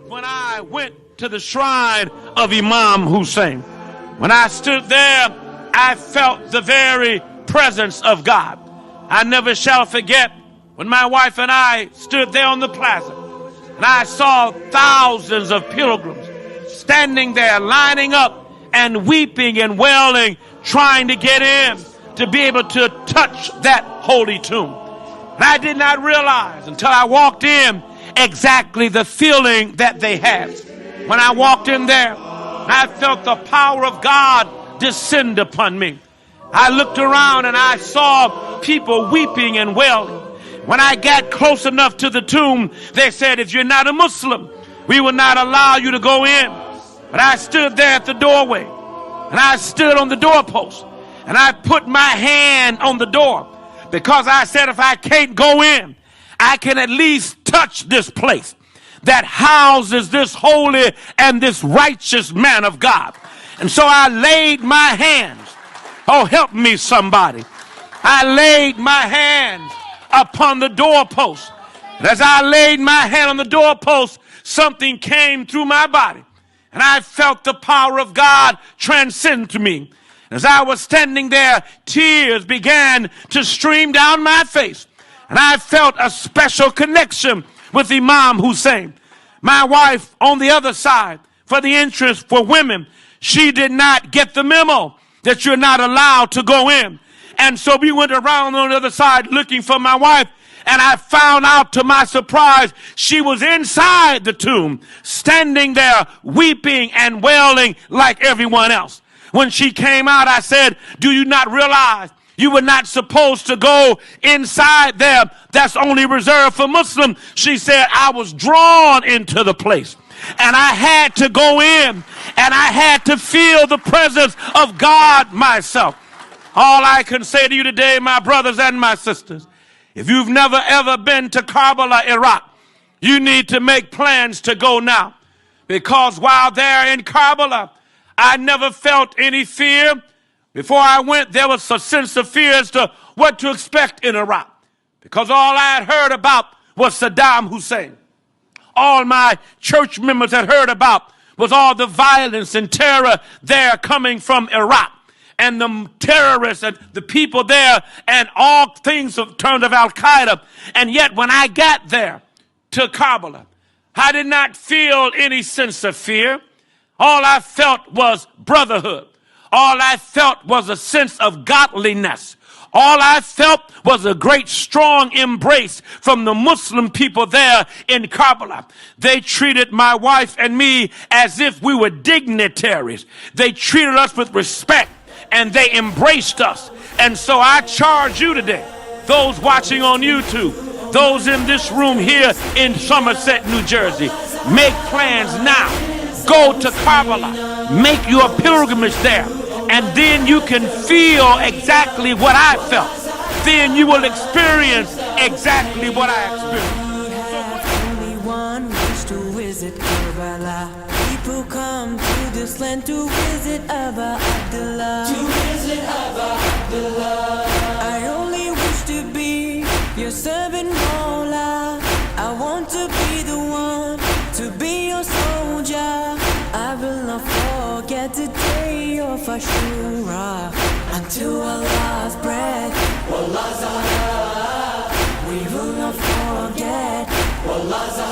When I went to the shrine of Imam Hussein, when I stood there, I felt the very presence of God. I never shall forget when my wife and I stood there on the plaza, and I saw thousands of pilgrims standing there, lining up and weeping and wailing, trying to get in to be able to touch that holy tomb. And I did not realize until I walked in exactly the feeling that they had. When I walked in there, I felt the power of God descend upon me. I looked around and I saw people weeping and wailing. When I got close enough to the tomb, they said, if you're not a Muslim, we will not allow you to go in. But I stood there at the doorway, and I stood on the doorpost, and I put my hand on the door, because I said, if I can't go in, I can at least touch this place that houses this holy and this righteous man of God. And so I laid my hands. Oh, help me, somebody. I laid my hands upon the doorpost. And as I laid my hand on the doorpost, something came through my body. And I felt the power of God transcend to me. As I was standing there, tears began to stream down my face. And I felt a special connection with Imam Hussein. My wife on the other side, for the entrance for women, she did not get the memo that you're not allowed to go in. And so we went around on the other side looking for my wife. And I found out, to my surprise, she was inside the tomb, standing there weeping and wailing like everyone else. When she came out, I said, do you not realize you were not supposed to go inside there? That's only reserved for Muslims. She said, I was drawn into the place, and I had to go in, and I had to feel the presence of God myself. All I can say to you today, my brothers and my sisters, if you've never ever been to Kerbala, Iraq, you need to make plans to go now. Because while there in Kerbala, I never felt any fear. Before I went, there was a sense of fear as to what to expect in Iraq. Because all I had heard about was Saddam Hussein. All my church members had heard about was all the violence and terror there coming from Iraq. And the terrorists and the people there and all things in terms of Al-Qaeda. And yet when I got there to Kerbala, I did not feel any sense of fear. All I felt was brotherhood. All I felt was a sense of godliness. All I felt was a great strong embrace from the Muslim people there in Kerbala. They treated my wife and me as if we were dignitaries. They treated us with respect, and they embraced us. And so I charge you today, those watching on YouTube, those in this room here in Somerset, New Jersey, make plans now. Go to Kerbala, make your pilgrimage there, and then you can feel exactly what I felt. Then you will experience exactly what I experienced. Only one wish to visit Kerbala. People come to this land to visit Abba Abdullah. To visit Abba Abdullah. I only wish to be your servant, Mawla. I want to be the one to be your soldier. I will not forget the day of Ashura until our last breath. Wallah Zahra, we will not forget. Wallah Zahra.